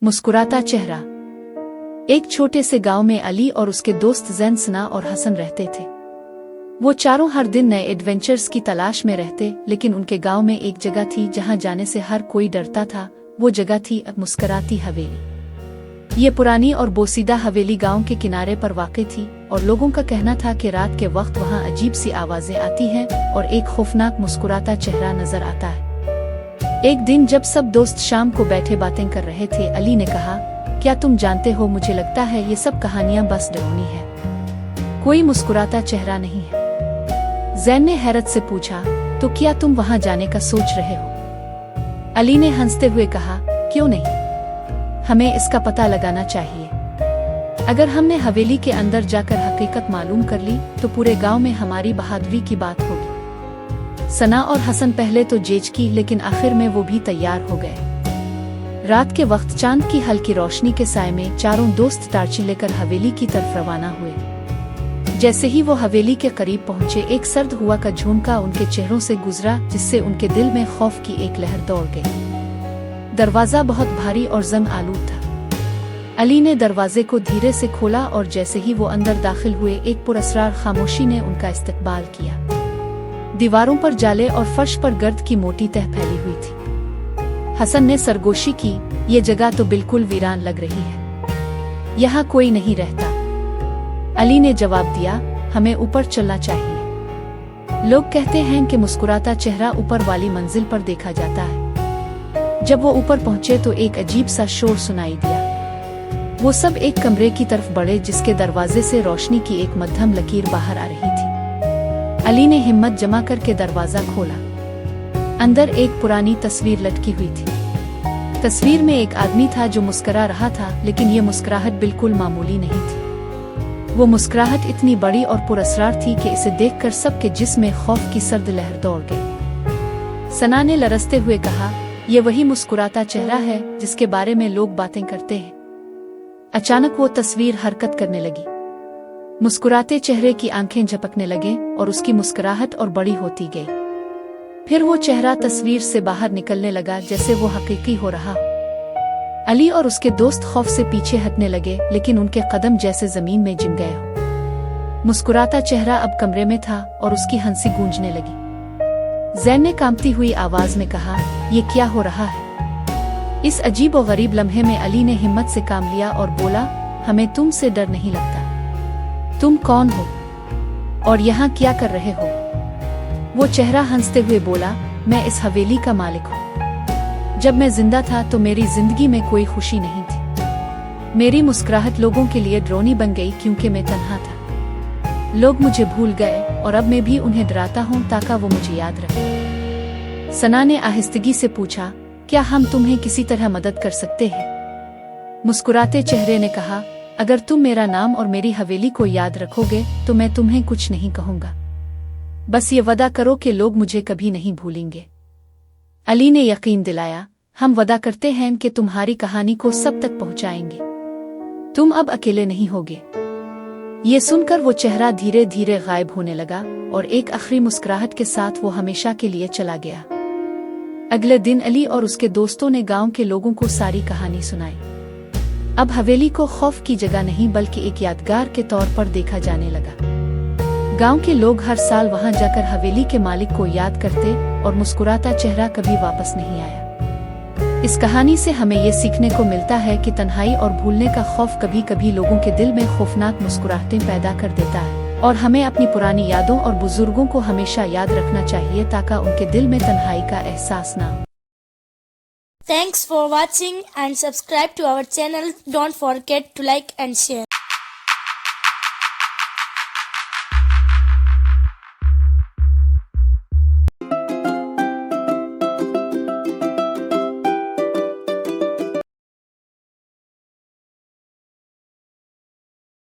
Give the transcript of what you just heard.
मुस्कुराता चेहरा। एक छोटे से गांव में अली और उसके दोस्त जैन, सना और हसन रहते थे। वो चारों हर दिन नए एडवेंचर्स की तलाश में रहते, लेकिन उनके गांव में एक जगह थी जहां जाने से हर कोई डरता था। वो जगह थी मुस्कुराती हवेली। ये पुरानी और बोसीदा हवेली गांव के किनारे पर वाक़ई थी और लोगों का कहना था कि रात के वक्त वहां अजीब सी आवाजें आती हैं और एक खौफनाक मुस्कुराता चेहरा नजर आता है। एक दिन जब सब दोस्त शाम को बैठे बातें कर रहे थे, अली ने कहा, क्या तुम जानते हो, मुझे लगता है ये सब कहानियां बस डरावनी है, कोई मुस्कुराता चेहरा नहीं है। जैन ने हैरत से पूछा, तो क्या तुम वहां जाने का सोच रहे हो? अली ने हंसते हुए कहा, क्यों नहीं, हमें इसका पता लगाना चाहिए। अगर हमने हवेली के अंदर जाकर हकीकत मालूम कर ली तो पूरे गांव में हमारी बहादुरी की बात होगी। सना और हसन पहले तो जेज की, लेकिन आखिर में वो भी तैयार हो गए। रात के वक्त चांद की हल्की रोशनी के साए में चारों दोस्त टार्ची लेकर हवेली की तरफ रवाना हुए। जैसे ही वो हवेली के करीब पहुंचे, एक सर्द हुआ का झोंका उनके चेहरों से गुजरा, जिससे उनके दिल में खौफ की एक लहर दौड़ गई। दरवाजा बहुत भारी और जंग आलूद था। अली ने दरवाजे को धीरे से खोला और जैसे ही वो अंदर दाखिल हुए, एक पुरअसरार खामोशी ने उनका इस्तकबाल किया। दीवारों पर जाले और फर्श पर गर्द की मोटी तह फैली हुई थी। हसन ने सरगोशी की, ये जगह तो बिल्कुल वीरान लग रही है, यहाँ कोई नहीं रहता। अली ने जवाब दिया, हमें ऊपर चलना चाहिए। लोग कहते हैं कि मुस्कुराता चेहरा ऊपर वाली मंजिल पर देखा जाता है। जब वो ऊपर पहुंचे तो एक अजीब सा शोर सुनाई दिया। वो सब एक कमरे की तरफ बढ़े जिसके दरवाजे से रोशनी की एक मध्यम लकीर बाहर आ रही थी। अली ने हिम्मत जमा करके दरवाजा खोला। अंदर एक पुरानी तस्वीर लटकी हुई थी। तस्वीर में एक आदमी था जो मुस्कुरा रहा था, लेकिन ये मुस्कुराहट बिल्कुल मामूली नहीं थी। वो मुस्कुराहट इतनी बड़ी और पुरअसरार थी कि इसे देखकर सबके जिस्म में खौफ की सर्द लहर दौड़ गई। सना ने लरसते हुए कहा, ये वही मुस्कुराता चेहरा है जिसके बारे में लोग बातें करते हैं। अचानक वो तस्वीर हरकत करने लगी। मुस्कुराते चेहरे की आंखें झपकने लगे और उसकी मुस्कुराहट और बड़ी होती गई। फिर वो चेहरा तस्वीर से बाहर निकलने लगा जैसे वो हकीकी हो रहा हो। अली और उसके दोस्त खौफ से पीछे हटने लगे, लेकिन उनके कदम जैसे जमीन में जिम गए हो। मुस्कुराता चेहरा अब कमरे में था और उसकी हंसी गूंजने लगी। जैन ने कांपती हुई आवाज में कहा, ये क्या हो रहा है? इस अजीब और गरीब लम्हे में अली ने हिम्मत से काम लिया और बोला, हमें तुमसे डर नहीं लगता। तुम कौन हो और यहाँ क्या कर रहे हो? वो चेहरा हंसते हुए बोला, मैं इस हवेली का मालिक हूँ। जब मैं जिंदा था तो मेरी जिंदगी में कोई खुशी नहीं थी। मेरी मुस्कुराहट लोगों के लिए डरावनी बन गई क्योंकि मैं तन्हा था। लोग मुझे भूल गए और अब मैं भी उन्हें डराता हूँ ताकि वो मुझे याद रखें। सना ने आहिस्तगी से पूछा, क्या हम तुम्हें किसी तरह मदद कर सकते हैं? मुस्कुराते चेहरे ने कहा, अगर तुम मेरा नाम और मेरी हवेली को याद रखोगे तो मैं तुम्हें कुछ नहीं कहूँगा। बस ये वादा करो कि लोग मुझे कभी नहीं भूलेंगे। अली ने यकीन दिलाया, हम वादा करते हैं कि तुम्हारी कहानी को सब तक पहुँचाएंगे। तुम अब अकेले नहीं होगे। ये सुनकर वो चेहरा धीरे धीरे गायब होने लगा और एक आखिरी मुस्कुराहट के साथ वो हमेशा के लिए चला गया। अगले दिन अली और उसके दोस्तों ने गाँव के लोगों को सारी कहानी सुनाई। अब हवेली को खौफ की जगह नहीं बल्कि एक यादगार के तौर पर देखा जाने लगा। गांव के लोग हर साल वहां जाकर हवेली के मालिक को याद करते और मुस्कुराता चेहरा कभी वापस नहीं आया। इस कहानी से हमें ये सीखने को मिलता है कि तन्हाई और भूलने का खौफ कभी कभी लोगों के दिल में खौफनाक मुस्कुराहटें पैदा कर देता है और हमें अपनी पुरानी यादों और बुजुर्गों को हमेशा याद रखना चाहिए ताकि उनके दिल में तन्हाई का एहसास ना हो। Thanks for watching and subscribe to our channel. Don't forget to like and share.